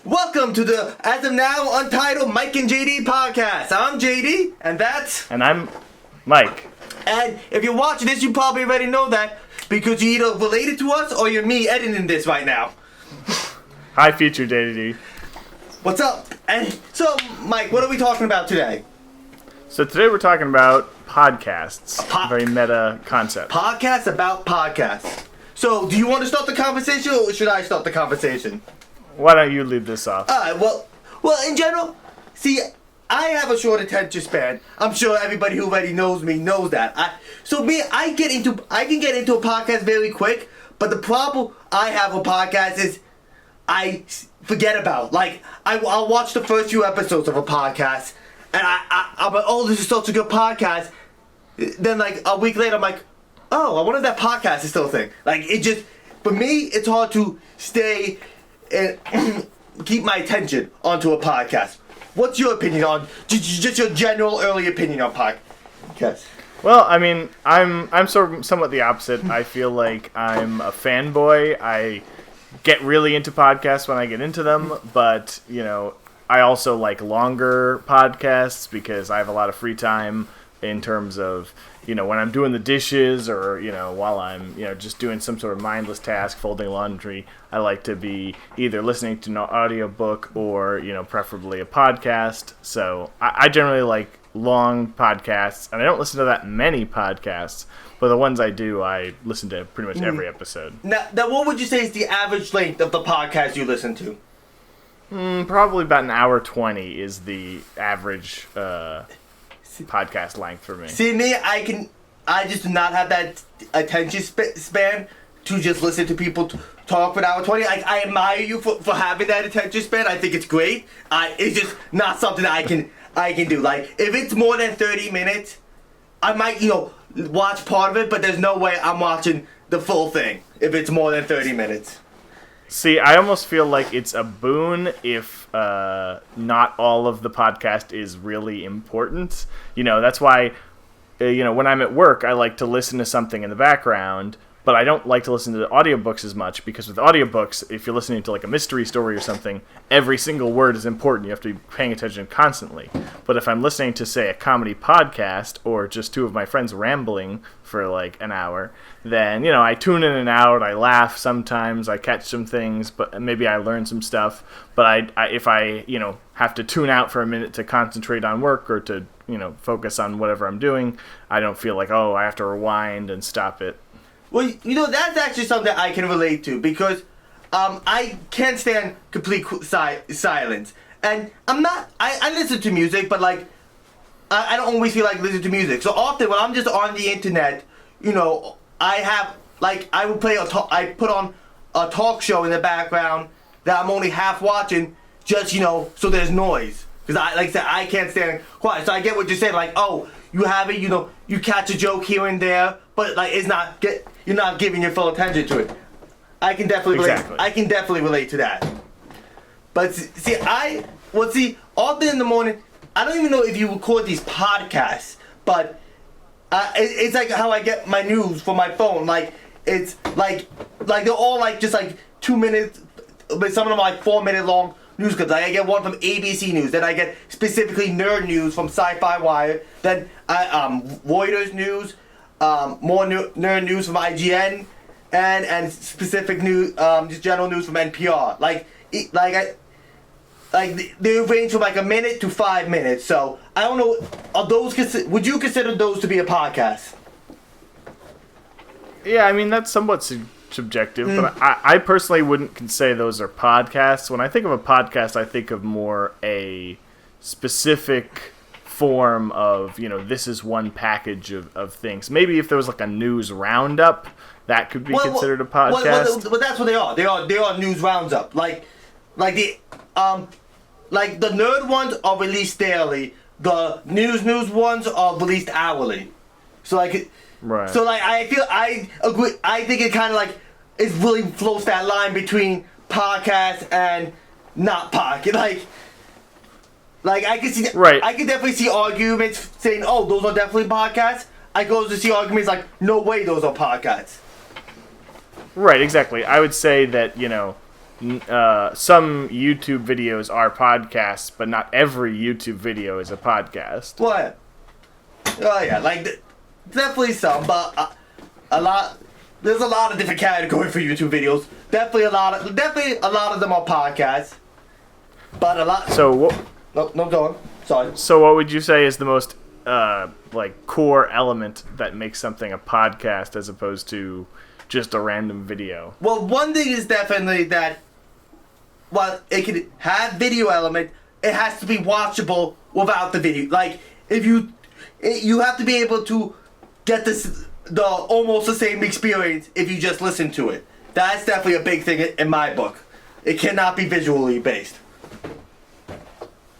Welcome to the, as of now, untitled Mike and JD podcast. I'm JD, and that's... And I'm Mike. And if you're watching this, you probably already know that because you're either related to us or you're me editing this right now. Hi, future JD. What's up? And so, Mike, what are we talking about today? So today we're talking about podcasts. Very meta concept. Podcasts about podcasts. So, do you want to start the conversation or should I start the conversation? Why don't you lead this off? Alright, well, in general, see, I have a short attention span. I'm sure everybody who already knows me knows that. I can get into a podcast very quick, but the problem I have with podcasts is I forget about. Like, I'll watch the first few episodes of a podcast, and I'm like, oh, this is such a good podcast. Then, like, a week later, I'm like, oh, I wonder if that podcast is still a thing. Like, it just, for me, it's hard to stay and keep my attention onto a podcast. What's your opinion on, just your general early opinion on podcasts? Well, I mean, I'm somewhat the opposite. I feel like I'm a fanboy. I get really into podcasts when I get into them, but, you know, I also like longer podcasts because I have a lot of free time in terms of, you know, when I'm doing the dishes or, you know, while I'm, you know, just doing some sort of mindless task, folding laundry, I like to be either listening to an audiobook or, you know, preferably a podcast. So I generally like long podcasts, and I don't listen to that many podcasts, but the ones I do, I listen to pretty much every episode. Now, what would you say is the average length of the podcast you listen to? Probably about an hour 20 is the average podcast length for me. See, me, I just do not have that attention span to just listen to people talk for an hour 20. I admire you for having that attention span. I think it's great. It's just not something that I can do. Like, if it's more than 30 minutes, I might, you know, watch part of it, but there's no way I'm watching the full thing if it's more than 30 minutes. See, I almost feel like it's a boon if not all of the podcast is really important. You know, that's why, you know, when I'm at work, I like to listen to something in the background, but I don't like to listen to audiobooks as much because with audiobooks, if you're listening to like a mystery story or something, every single word is important. You have to be paying attention constantly. But if I'm listening to, say, a comedy podcast or just two of my friends rambling for like an hour, then, you know, I tune in and out, I laugh sometimes, I catch some things, but maybe I learn some stuff. But if I, you know, have to tune out for a minute to concentrate on work or to, you know, focus on whatever I'm doing, I don't feel like, oh, I have to rewind and stop it. Well, you know, that's actually something I can relate to because I can't stand complete silence. And I listen to music, but like, I don't always feel like listening to music. So often when I'm just on the internet, you know, I put on a talk show in the background that I'm only half watching just, you know, so there's noise. Because like I said, I can't stand quiet. So I get what you're saying, like, oh, you have it, you know, you catch a joke here and there, but like you're not giving your full attention to it. I can definitely relate to that. But see, often in the morning, I don't even know if you record these podcasts, but it's like how I get my news from my phone. Like, it's like they're all like just like 2 minutes, but some of them are like 4-minute long news clips. Like I get one from ABC News, then I get specifically nerd news from Sci-Fi Wire, then Reuters news, more nerd news from IGN, and specific news, just general news from NPR. They range from like a minute to 5 minutes. So I don't know. Would you consider those to be a podcast? Yeah, I mean that's somewhat subjective, but I personally wouldn't say those are podcasts. When I think of a podcast, I think of more a specific form of, you know, this is one package of things. Maybe if there was like a news roundup, that could be considered a podcast. Well, that's what they are. They are news roundup. Like the nerd ones are released daily. The news ones are released hourly. So like, right. So like, I agree. I think it kind of like it really floats that line between podcast and not podcast. Like I can see. Right. I can definitely see arguments saying, "Oh, those are definitely podcasts." I can also see arguments like, "No way, those are podcasts." Right. Exactly. I would say that, you know, some YouTube videos are podcasts, but not every YouTube video is a podcast. What? Oh yeah, like definitely some, but a lot. There's a lot of different categories for YouTube videos. Definitely a lot of them are podcasts. But a lot. So no, go on. Sorry. So what would you say is the most like core element that makes something a podcast as opposed to just a random video? Well, one thing is definitely that while it can have video element, it has to be watchable without the video. Like if you have to be able to get the almost the same experience if you just listen to it. That's definitely a big thing in my book. It cannot be visually based.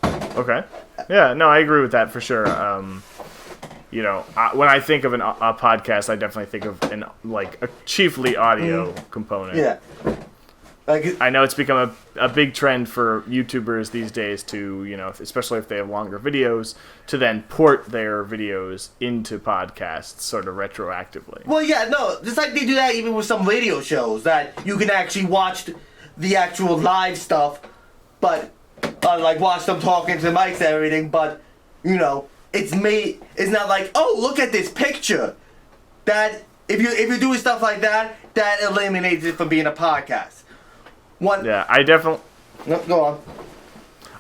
Okay. Yeah, no, I agree with that for sure. You know, when I think of a podcast, I definitely think of a chiefly audio component. Yeah. Like I know it's become a big trend for YouTubers these days to, you know, especially if they have longer videos, to then port their videos into podcasts sort of retroactively. Well, yeah, no, just like they do that even with some radio shows that you can actually watch the actual live stuff, but like watch them talking to the mics and everything, but you know, it's not like, oh, look at this picture. That if you're doing stuff like that, that eliminates it from being a podcast. Yeah, I definitely. No, go on.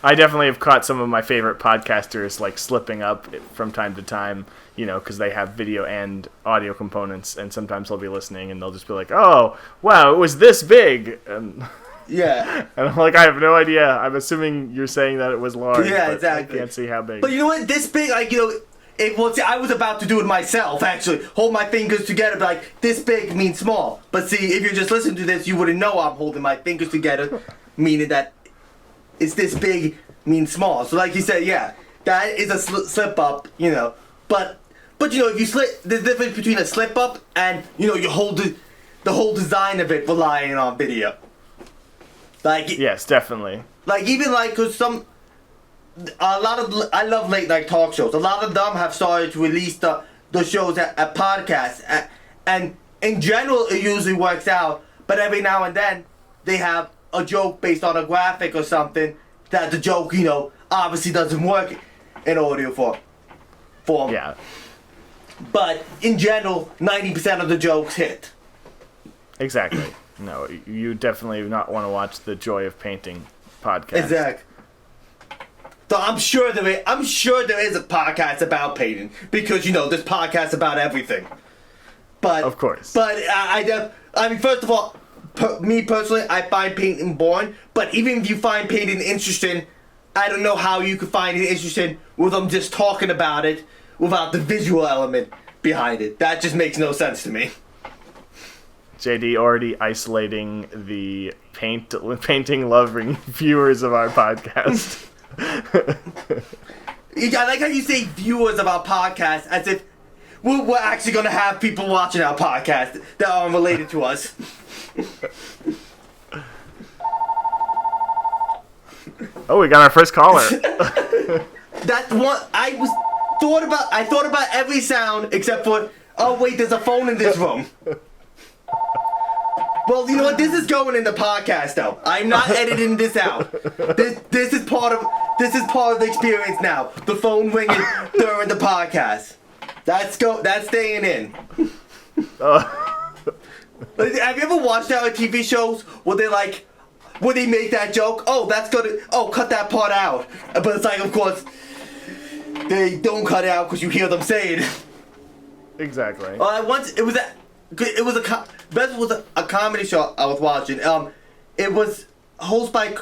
I definitely have caught some of my favorite podcasters like slipping up from time to time, you know, because they have video and audio components, and sometimes they'll be listening and they'll just be like, "Oh, wow, it was this big." Yeah. And I'm like, I have no idea. I'm assuming you're saying that it was large. Yeah, but exactly. I can't see how big. But you know what? This big, like, you know, I was about to do it myself, actually. Hold my fingers together, but like, this big means small. But see, if you're just listening to this, you wouldn't know I'm holding my fingers together, meaning that it's this big means small. So like you said, yeah, that is a slip up, you know. But you know, if you there's a difference between a slip up and, you know, you hold the whole design of it relying on video. Like yes, definitely. Like even like, cause I love late night talk shows. A lot of them have started to release the shows at podcasts, and in general it usually works out. But every now and then they have a joke based on a graphic or something that the joke, you know, obviously doesn't work in audio form. Yeah. But in general, 90% of the jokes hit. Exactly. No, you definitely not want to watch the Joy of Painting podcast. Exactly. So I'm sure there is a podcast about painting because, you know, there's podcasts about everything. But of course. But I mean, first of all, me personally, I find painting boring. But even if you find painting interesting, I don't know how you could find it interesting with them just talking about it without the visual element behind it. That just makes no sense to me. JD already isolating the painting loving viewers of our podcast. I like how you say viewers of our podcast as if we're actually going to have people watching our podcast that aren't related to us. Oh, we got our first caller. That's one I thought about every sound except for, oh wait, there's a phone in this room. Well, you know what? This is going in the podcast, though. I'm not editing this out. This is part of the experience now. The phone ringing during the podcast. That's staying in. Have you ever watched our TV shows where they make that joke? Oh, that's gonna. Oh, cut that part out. But it's like, of course, they don't cut it out because you hear them say it. Exactly. It was a comedy show I was watching. It was hosted by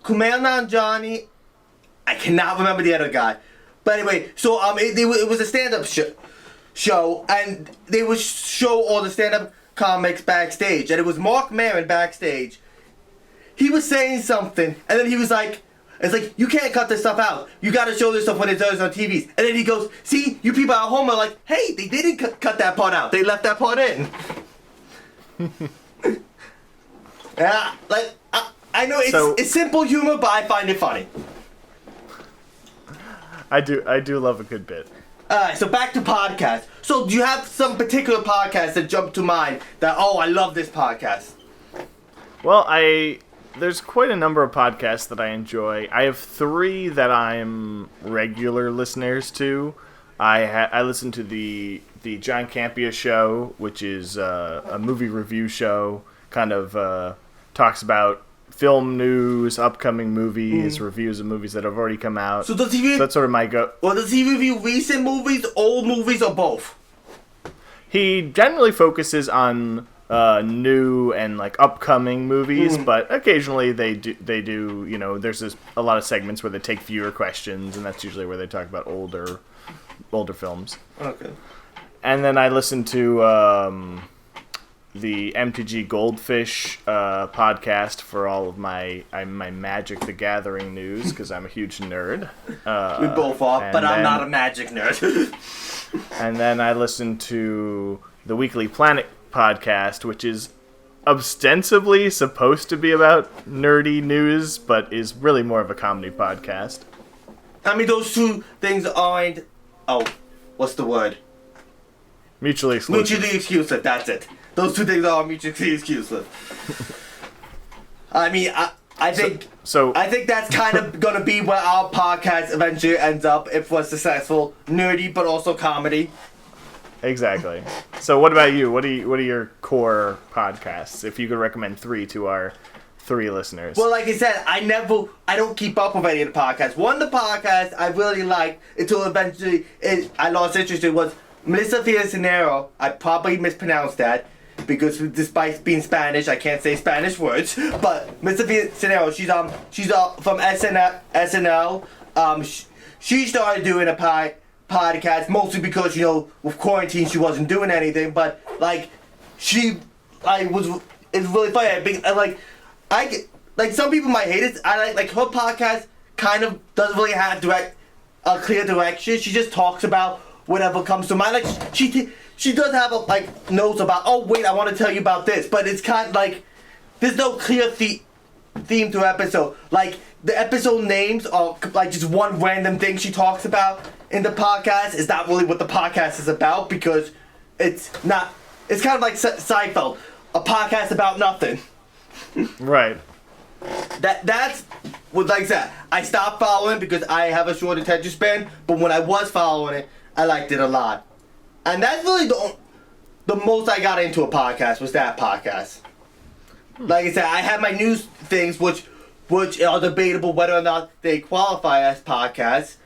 Kumail Nanjiani. I cannot remember the other guy, but anyway, so it was a stand-up show, and they would show all the stand-up comics backstage, and it was Mark Maron backstage. He was saying something, and then he was like, it's like, you can't cut this stuff out. You gotta show this stuff when it does on TVs. And then he goes, see, you people at home are like, hey, they didn't cut that part out. They left that part in. I know it's simple humor, but I find it funny. I do love a good bit. Alright, so back to podcasts. So do you have some particular podcasts that jump to mind that, oh, I love this podcast? Well, I there's quite a number of podcasts that I enjoy. I have 3 that I'm regular listeners to. I listen to the John Campea show, which is a movie review show, kind of talks about film news, upcoming movies, reviews of movies that have already come out. So does he? That's sort of my go. Well, does he review recent movies, old movies, or both? He generally focuses on new and like upcoming movies, but occasionally they do. You know, there's a lot of segments where they take viewer questions, and that's usually where they talk about older films. Okay. And then I listen to the MTG Goldfish podcast for all of my Magic the Gathering news, because I'm a huge nerd. We both are, but I'm not a Magic nerd. And then I listen to the Weekly Planet podcast, which is ostensibly supposed to be about nerdy news, but is really more of a comedy podcast. I mean, those 2 things aren't... Oh, what's the word? Mutually exclusive. Mutually exclusive, that's it. Those 2 things are mutually exclusive. I mean, I think... So I think that's kind of gonna be where our podcast eventually ends up if we're successful. Nerdy, but also comedy. Exactly. So what about you? What are your core podcasts? If you could recommend 3 to our 3 listeners. Well, like I said, I don't keep up with any of the podcasts. One of the podcasts I really liked until eventually I lost interest in was Melissa Fiacenero. I probably mispronounced that because despite being Spanish, I can't say Spanish words. But Melissa Fiacenero, she's from SNL. She started doing a podcast mostly because, you know, with quarantine she wasn't doing anything. But like it's really funny. Some people might hate it. I like her podcast. Kind of doesn't really have a clear direction. She just talks about whatever comes to mind. Like she does have notes about. Oh wait, I want to tell you about this. But it's kind of like there's no clear theme to episode. Like the episode names are like just one random thing she talks about in the podcast. Is not really what the podcast is about because it's not. It's kind of like Seinfeld, a podcast about nothing. Right. That's what, like I said, I stopped following because I have a short attention span, but when I was following it, I liked it a lot. And that's really the most I got into a podcast was that podcast. Like I said, I have my news things which are debatable whether or not they qualify as podcasts,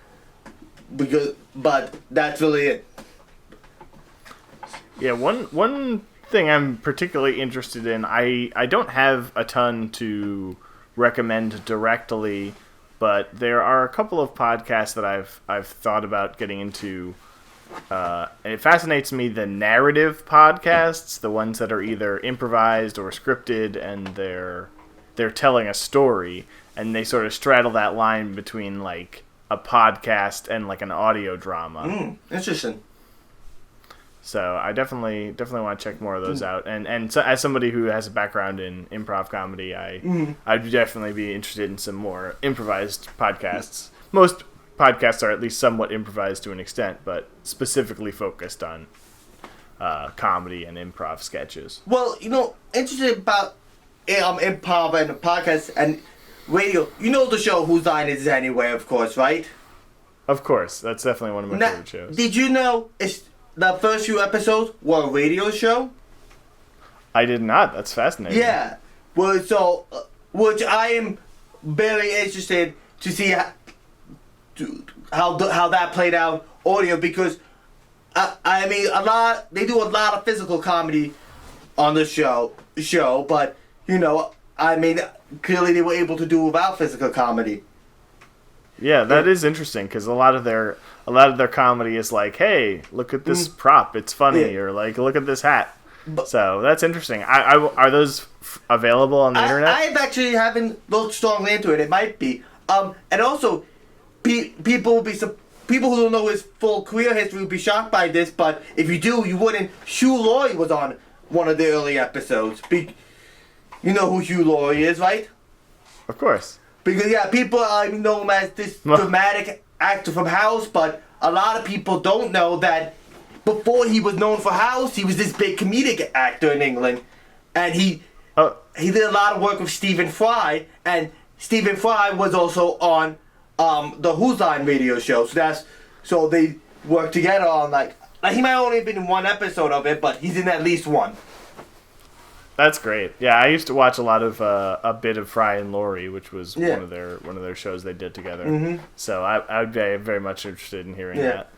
but that's really it. Yeah, one thing I'm particularly interested in, I don't have a ton to recommend directly, but there are a couple of podcasts that I've thought about getting into. And it fascinates me, the narrative podcasts, the ones that are either improvised or scripted, and they're telling a story, and they sort of straddle that line between like a podcast and like an audio drama. Interesting. So I definitely want to check more of those out. And so, as somebody who has a background in improv comedy, I'd definitely be interested in some more improvised podcasts. Most podcasts are at least somewhat improvised to an extent, but specifically focused on comedy and improv sketches. Well, interesting about improv and podcasts and radio. You know the show Whose Line Is It Anyway, of course, right? Of course. That's definitely one of my favorite shows. Did you know the first few episodes were a radio show? I did not. That's fascinating. Yeah. Well, so, which I am very interested to see how that played out audio, because I mean they do a lot of physical comedy on the show, but I mean clearly they were able to do without physical comedy. Yeah, that is interesting, because a lot of their comedy is like, hey, look at this prop, it's funny, or like, look at this hat. So that's interesting. Are those available on the internet? I actually haven't looked strongly into it. It might be. And also, people who don't know his full career history will be shocked by this, but if you do, you wouldn't. Hugh Laurie was on one of the early episodes. You know who Hugh Laurie is, right? Of course. Because, people know him as this dramatic actor from House, but a lot of people don't know that before he was known for House, he was this big comedic actor in England. And he... he did a lot of work with Stephen Fry, and Stephen Fry was also on the Who's Line radio show. So they worked together on like he might only have been in one episode of it, but he's in at least one. That's great. Yeah, I used to watch a lot of a bit of Fry and Laurie, which was one of their shows they did together. Mm-hmm. So I would be very much interested in hearing that.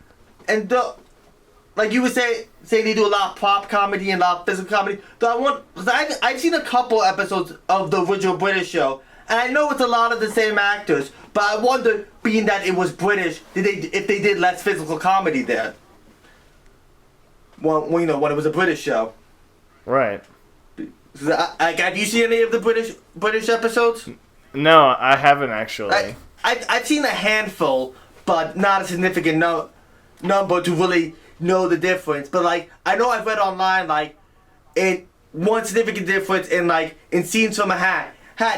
And like you would say they do a lot of pop comedy and a lot of physical comedy. Because I've seen a couple episodes of the original British show, and I know it's a lot of the same actors, but I wonder, being that it was British, if they did less physical comedy there. Well, when it was a British show. Right. Have you seen any of the British episodes? No, I haven't actually. I've seen a handful, but not a significant number to really know the difference. But like, I know I've read online like, one significant difference in scenes from a hat.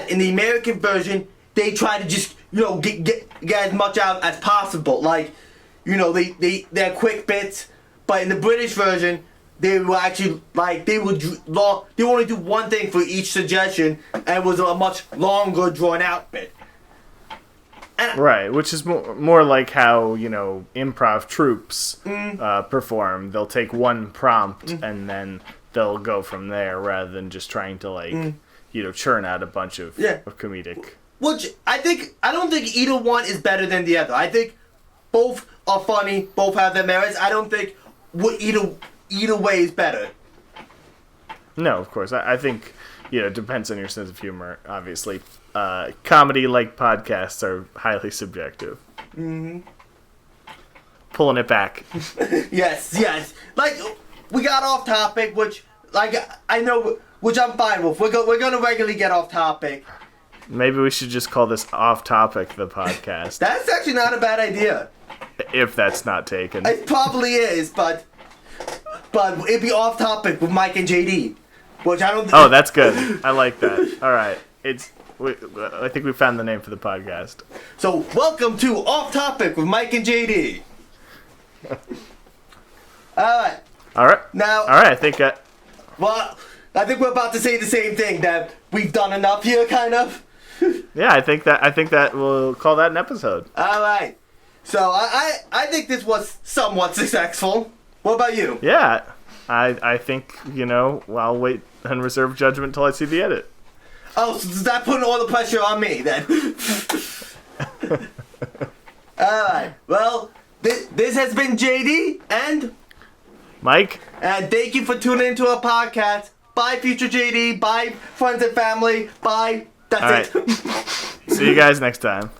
In the American version, they try to just get as much out as possible. Like, they're quick bits, but in the British version, they were actually they would only do one thing for each suggestion, and it was a much longer, drawn out bit. Right, which is more like how improv troops perform. They'll take one prompt and then they'll go from there, rather than just trying to churn out a bunch of comedic. Which I don't think either one is better than the other. I think both are funny, both have their merits. I don't think either way is better. No, of course. I think, it depends on your sense of humor, obviously. Comedy, like podcasts, are highly subjective. Mm-hmm. Pulling it back. Yes. Like, we got off topic, which, I know, which I'm fine with. We're going to regularly get off topic. Maybe we should just call this Off Topic, the podcast. That's actually not a bad idea. If that's not taken. It probably is, but it'd be Off Topic with Mike and JD, which I don't. Oh, that's good. I like that. All right, I think we found the name for the podcast. So, welcome to Off Topic with Mike and JD. All right. Now. All right. I think. Well, I think we're about to say the same thing, that we've done enough here, kind of. Yeah, I think that we'll call that an episode. All right. So I think this was somewhat successful. What about you? Yeah, I think I'll wait and reserve judgment until I see the edit. Oh, so is that putting all the pressure on me then? All right. Well, this has been JD and Mike. And thank you for tuning into our podcast. Bye, future JD. Bye, friends and family. Bye. That's it. See you guys next time.